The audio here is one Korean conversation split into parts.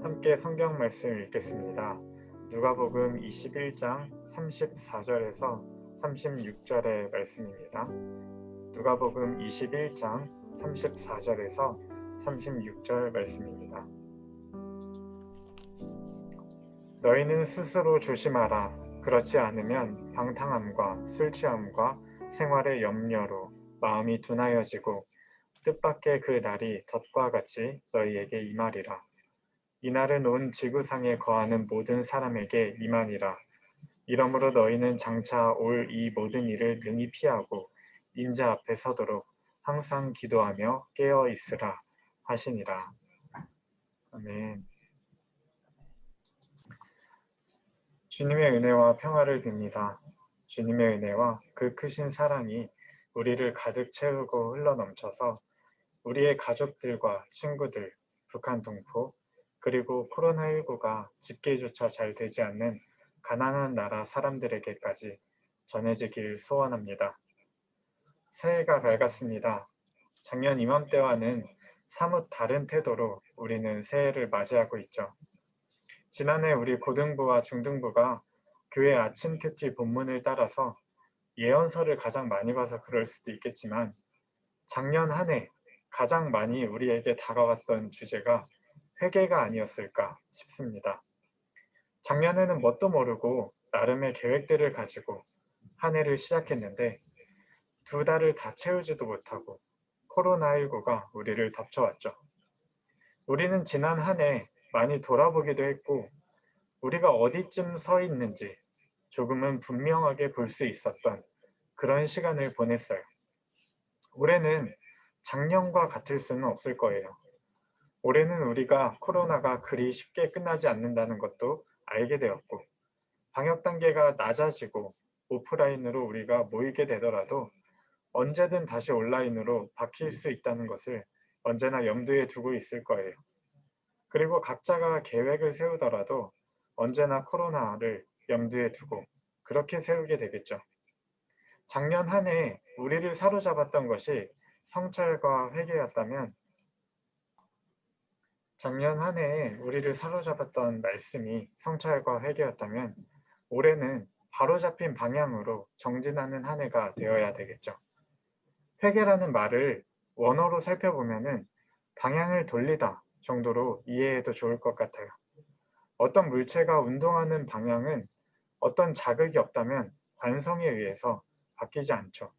함께 성경 말씀 읽겠습니다. 누가복음 21장 34절에서 36절의 말씀입니다. 누가복음 21장 34절에서 36절 말씀입니다. 너희는 스스로 조심하라. 그렇지 않으면 방탕함과 술 취함과 생활의 염려로 마음이 둔하여지고 뜻밖의 그 날이 덫과 같이 너희에게 임하리라. 이 날은 온 지구상에 거하는 모든 사람에게 임하니라. 이러므로 너희는 장차 올 이 모든 일을 능히 피하고 인자 앞에 서도록 항상 기도하며 깨어 있으라 하시니라. 아멘. 주님의 은혜와 평화를 빕니다. 주님의 은혜와 그 크신 사랑이 우리를 가득 채우고 흘러넘쳐서 우리의 가족들과 친구들, 북한 동포, 그리고 코로나19가 집계조차 잘 되지 않는 가난한 나라 사람들에게까지 전해지길 소원합니다. 새해가 밝았습니다. 작년 이맘때와는 사뭇 다른 태도로 우리는 새해를 맞이하고 있죠. 지난해 우리 고등부와 중등부가 교회 아침 큐티 본문을 따라서 예언서를 가장 많이 봐서 그럴 수도 있겠지만 작년 한 해 가장 많이 우리에게 다가왔던 주제가 회개가 아니었을까 싶습니다. 작년에는 뭣도 모르고 나름의 계획들을 가지고 한 해를 시작했는데 2달을 다 채우지도 못하고 코로나19가 우리를 덮쳐왔죠. 우리는 지난 한 해 많이 돌아보기도 했고 우리가 어디쯤 서 있는지 조금은 분명하게 볼 수 있었던 그런 시간을 보냈어요. 올해는 작년과 같을 수는 없을 거예요. 올해는 우리가 코로나가 그리 쉽게 끝나지 않는다는 것도 알게 되었고 방역 단계가 낮아지고 오프라인으로 우리가 모이게 되더라도 언제든 다시 온라인으로 바뀔 수 있다는 것을 언제나 염두에 두고 있을 거예요. 그리고 각자가 계획을 세우더라도 언제나 코로나를 염두에 두고 그렇게 세우게 되겠죠. 작년 한 해 우리를 사로잡았던 것이 성찰과 회개였다면 작년 한 해에 우리를 사로잡았던 말씀이 성찰과 회개였다면 올해는 바로잡힌 방향으로 정진하는 한 해가 되어야 되겠죠. 회개라는 말을 원어로 살펴보면은 방향을 돌리다 정도로 이해해도 좋을 것 같아요. 어떤 물체가 운동하는 방향은 어떤 자극이 없다면 관성에 의해서 바뀌지 않죠.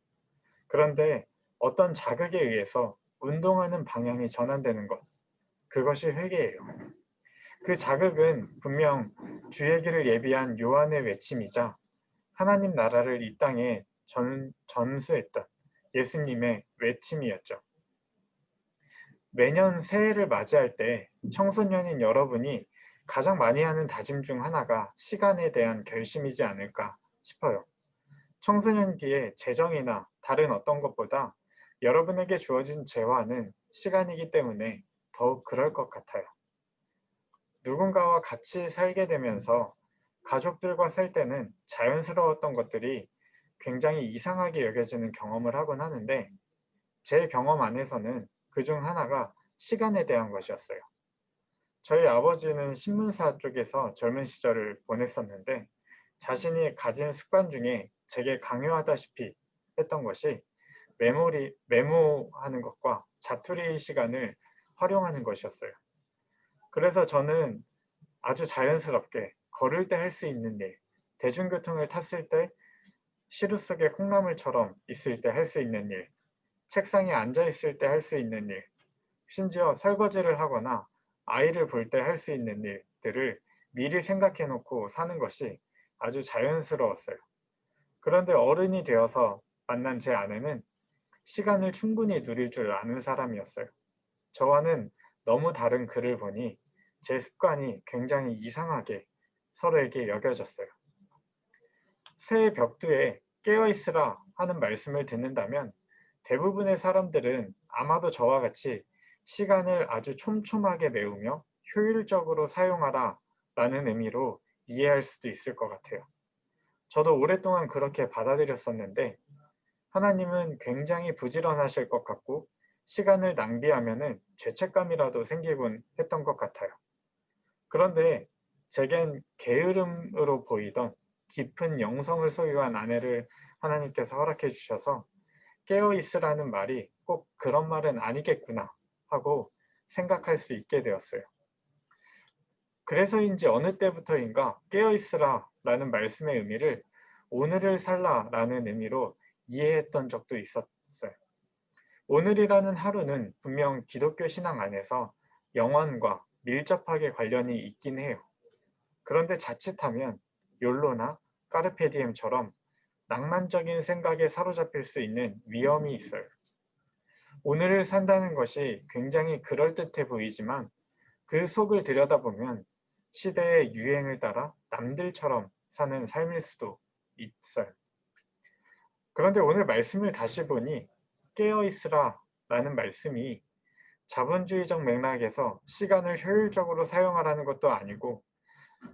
그런데 어떤 자극에 의해서 운동하는 방향이 전환되는 것, 그것이 회개예요. 그 자극은 분명 주의 길을 예비한 요한의 외침이자 하나님 나라를 이 땅에 전수했던 예수님의 외침이었죠. 매년 새해를 맞이할 때 청소년인 여러분이 가장 많이 하는 다짐 중 하나가 시간에 대한 결심이지 않을까 싶어요. 청소년기에 재정이나 다른 어떤 것보다 여러분에게 주어진 재화는 시간이기 때문에 더욱 그럴 것 같아요. 누군가와 같이 살게 되면서 가족들과 살 때는 자연스러웠던 것들이 굉장히 이상하게 여겨지는 경험을 하곤 하는데 제 경험 안에서는 그중 하나가 시간에 대한 것이었어요. 저희 아버지는 신문사 쪽에서 젊은 시절을 보냈었는데 자신이 가진 습관 중에 제게 강요하다시피 했던 것이 메모하는 것과 자투리 시간을 활용하는 것이었어요. 그래서 저는 아주 자연스럽게 걸을 때 할 수 있는 일, 대중교통을 탔을 때 시루 속에 콩나물처럼 있을 때 할 수 있는 일, 책상에 앉아 있을 때 할 수 있는 일, 심지어 설거지를 하거나 아이를 볼 때 할 수 있는 일들을 미리 생각해 놓고 사는 것이 아주 자연스러웠어요. 그런데 어른이 되어서 만난 제 아내는 시간을 충분히 누릴 줄 아는 사람이었어요. 저와는 너무 다른 그를 보니 제 습관이 굉장히 이상하게 서로에게 여겨졌어요. 새해 벽두에 깨어있으라 하는 말씀을 듣는다면 대부분의 사람들은 아마도 저와 같이 시간을 아주 촘촘하게 메우며 효율적으로 사용하라 라는 의미로 이해할 수도 있을 것 같아요. 저도 오랫동안 그렇게 받아들였었는데 하나님은 굉장히 부지런하실 것 같고 시간을 낭비하면은 죄책감이라도 생기곤 했던 것 같아요. 그런데 제겐 게으름으로 보이던 깊은 영성을 소유한 아내를 하나님께서 허락해 주셔서 깨어 있으라는 말이 꼭 그런 말은 아니겠구나 하고 생각할 수 있게 되었어요. 그래서인지 어느 때부터인가 깨어 있으라 라는 말씀의 의미를 오늘을 살라 라는 의미로 이해했던 적도 있었어요. 오늘이라는 하루는 분명 기독교 신앙 안에서 영원과 밀접하게 관련이 있긴 해요. 그런데 자칫하면 욜로나 까르페디엠처럼 낭만적인 생각에 사로잡힐 수 있는 위험이 있어요. 오늘을 산다는 것이 굉장히 그럴듯해 보이지만 그 속을 들여다보면 시대의 유행을 따라 남들처럼 사는 삶일 수도 있어요. 그런데 오늘 말씀을 다시 보니 깨어있으라 라는 말씀이 자본주의적 맥락에서 시간을 효율적으로 사용하라는 것도 아니고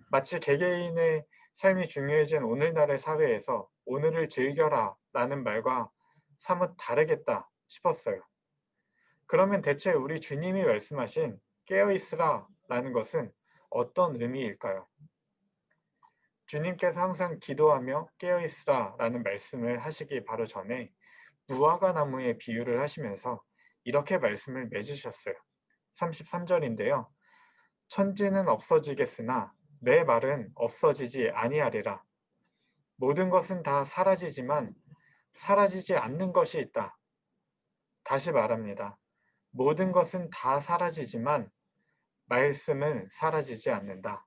마치 개개인의 삶이 중요해진 오늘날의 사회에서 오늘을 즐겨라 라는 말과 사뭇 다르겠다 싶었어요. 그러면 대체 우리 주님이 말씀하신 깨어있으라 라는 것은 어떤 의미일까요? 주님께서 항상 기도하며 깨어있으라 라는 말씀을 하시기 바로 전에 무화과 나무의 비유를 하시면서 이렇게 말씀을 맺으셨어요. 33절인데요. 천지는 없어지겠으나 내 말은 없어지지 아니하리라. 모든 것은 다 사라지지만 사라지지 않는 것이 있다. 다시 말합니다. 모든 것은 다 사라지지만 말씀은 사라지지 않는다.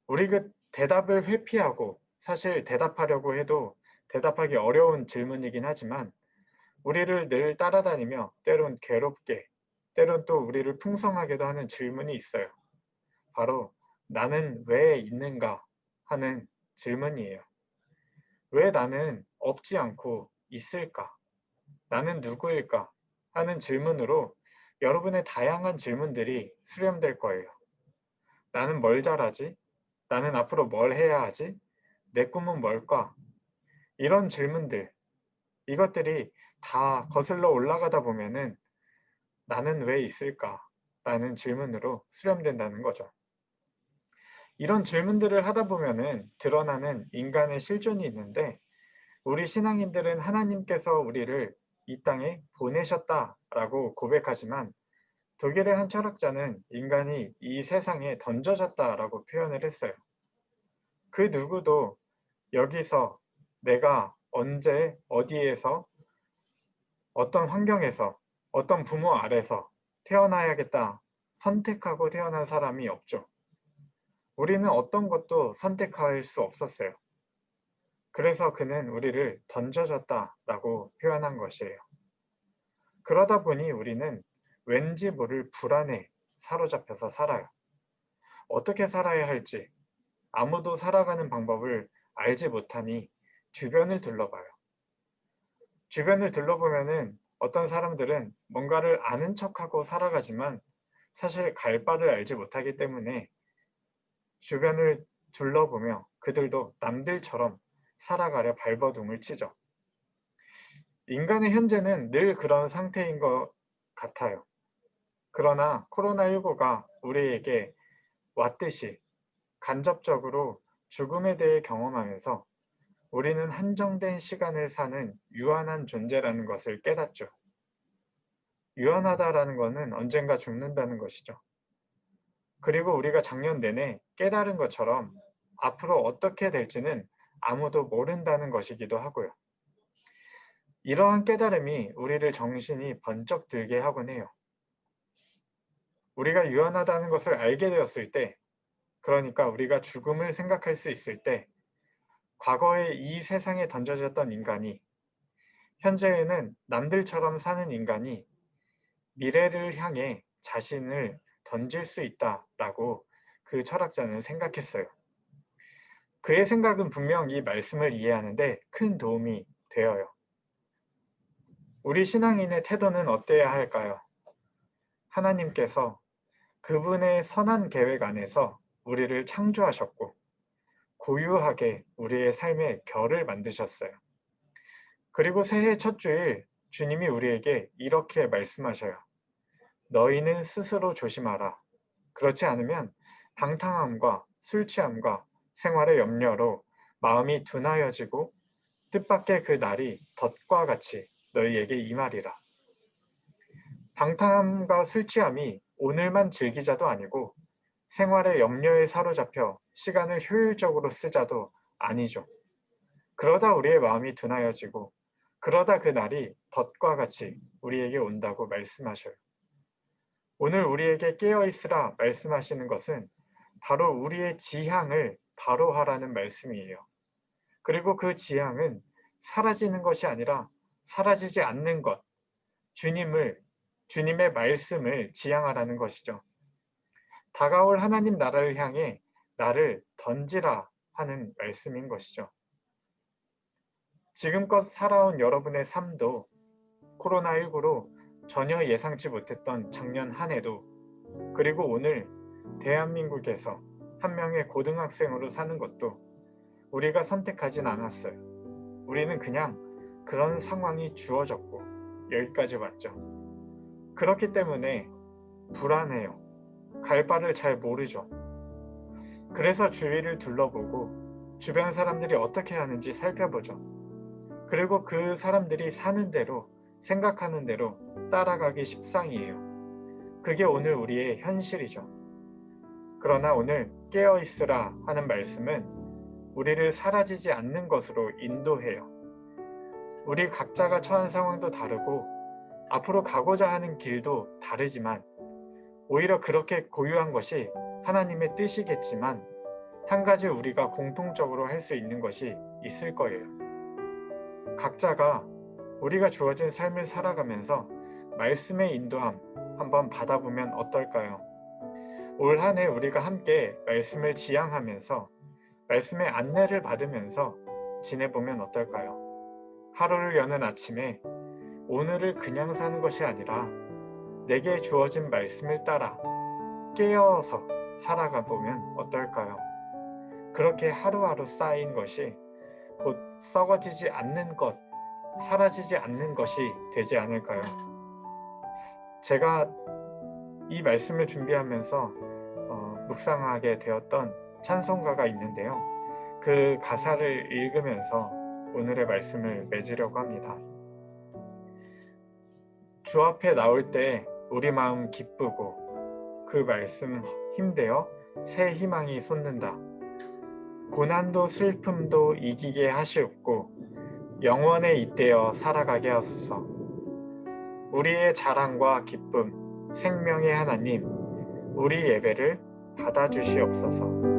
우리 그 대답을 회피하고 사실 대답하려고 해도 대답하기 어려운 질문이긴 하지만 우리를 늘 따라다니며 때론 괴롭게 때론 또 우리를 풍성하게도 하는 질문이 있어요. 바로 나는 왜 있는가 하는 질문이에요. 왜 나는 없지 않고 있을까? 나는 누구일까? 하는 질문으로 여러분의 다양한 질문들이 수렴될 거예요. 나는 뭘 잘하지? 나는 앞으로 뭘 해야 하지? 내 꿈은 뭘까? 이런 질문들, 이것들이 다 거슬러 올라가다 보면은 나는 왜 있을까? 라는 질문으로 수렴된다는 거죠. 이런 질문들을 하다 보면은 드러나는 인간의 실존이 있는데 우리 신앙인들은 하나님께서 우리를 이 땅에 보내셨다라고 고백하지만 독일의 한 철학자는 인간이 이 세상에 던져졌다라고 표현을 했어요. 그 누구도 여기서 내가 언제 어디에서 어떤 환경에서 어떤 부모 아래서 태어나야겠다 선택하고 태어난 사람이 없죠. 우리는 어떤 것도 선택할 수 없었어요. 그래서 그는 우리를 던져졌다라고 표현한 것이에요. 그러다 보니 우리는 왠지 모를 불안에 사로잡혀서 살아요. 어떻게 살아야 할지 아무도 살아가는 방법을 알지 못하니 주변을 둘러봐요. 주변을 둘러보면은 어떤 사람들은 뭔가를 아는 척하고 살아가지만 사실 갈 바를 알지 못하기 때문에 주변을 둘러보며 그들도 남들처럼 살아가려 발버둥을 치죠. 인간의 현재는 늘 그런 상태인 것 같아요. 그러나 코로나19가 우리에게 왔듯이 간접적으로 죽음에 대해 경험하면서 우리는 한정된 시간을 사는 유한한 존재라는 것을 깨닫죠. 유한하다라는 것은 언젠가 죽는다는 것이죠. 그리고 우리가 작년 내내 깨달은 것처럼 앞으로 어떻게 될지는 아무도 모른다는 것이기도 하고요. 이러한 깨달음이 우리를 정신이 번쩍 들게 하곤 해요. 우리가 유한하다는 것을 알게 되었을 때, 그러니까 우리가 죽음을 생각할 수 있을 때, 과거에 이 세상에 던져졌던 인간이, 현재에는 남들처럼 사는 인간이 미래를 향해 자신을 던질 수 있다라고 그 철학자는 생각했어요. 그의 생각은 분명 이 말씀을 이해하는데 큰 도움이 되어요. 우리 신앙인의 태도는 어때야 할까요? 하나님께서 그분의 선한 계획 안에서 우리를 창조하셨고 고유하게 우리의 삶의 결을 만드셨어요. 그리고 새해 첫 주일 주님이 우리에게 이렇게 말씀하셔요. 너희는 스스로 조심하라. 그렇지 않으면 방탕함과 술 취함과 생활의 염려로 마음이 둔하여지고 뜻밖의 그 날이 덫과 같이 너희에게 임하리라. 방탕함과 술 취함이 오늘만 즐기자도 아니고 생활의 염려에 사로잡혀 시간을 효율적으로 쓰자도 아니죠. 그러다 우리의 마음이 둔하여지고 그러다 그 날이 덫과 같이 우리에게 온다고 말씀하셔요. 오늘 우리에게 깨어있으라 말씀하시는 것은 바로 우리의 지향을 바로 하라는 말씀이에요. 그리고 그 지향은 사라지는 것이 아니라 사라지지 않는 것, 주님의 말씀을 지향하라는 것이죠. 다가올 하나님 나라를 향해 나를 던지라 하는 말씀인 것이죠. 지금껏 살아온 여러분의 삶도 코로나19로 전혀 예상치 못했던 작년 한 해도 그리고 오늘 대한민국에서 한 명의 고등학생으로 사는 것도 우리가 선택하진 않았어요. 우리는 그냥 그런 상황이 주어졌고 여기까지 왔죠. 그렇기 때문에 불안해요. 갈 바를 잘 모르죠. 그래서 주위를 둘러보고 주변 사람들이 어떻게 하는지 살펴보죠. 그리고 그 사람들이 사는 대로 생각하는 대로 따라가기 십상이에요. 그게 오늘 우리의 현실이죠. 그러나 오늘 깨어있으라 하는 말씀은 우리를 사라지지 않는 것으로 인도해요. 우리 각자가 처한 상황도 다르고 앞으로 가고자 하는 길도 다르지만 오히려 그렇게 고유한 것이 하나님의 뜻이겠지만 한 가지 우리가 공통적으로 할 수 있는 것이 있을 거예요. 각자가 우리가 주어진 삶을 살아가면서 말씀의 인도함 한번 받아보면 어떨까요? 올 한 해 우리가 함께 말씀을 지향하면서 말씀의 안내를 받으면서 지내보면 어떨까요? 하루를 여는 아침에 오늘을 그냥 사는 것이 아니라 내게 주어진 말씀을 따라 깨어서 살아가 보면 어떨까요? 그렇게 하루하루 쌓인 것이 곧 썩어지지 않는 것, 사라지지 않는 것이 되지 않을까요? 제가 이 말씀을 준비하면서 묵상하게 되었던 찬송가가 있는데요. 그 가사를 읽으면서 오늘의 말씀을 맺으려고 합니다. 주 앞에 나올 때 우리 마음 기쁘고 그 말씀 힘되어 새 희망이 솟는다. 고난도 슬픔도 이기게 하시옵고 영원에 잇대어 살아가게 하소서. 우리의 자랑과 기쁨, 생명의 하나님, 우리 예배를 받아주시옵소서.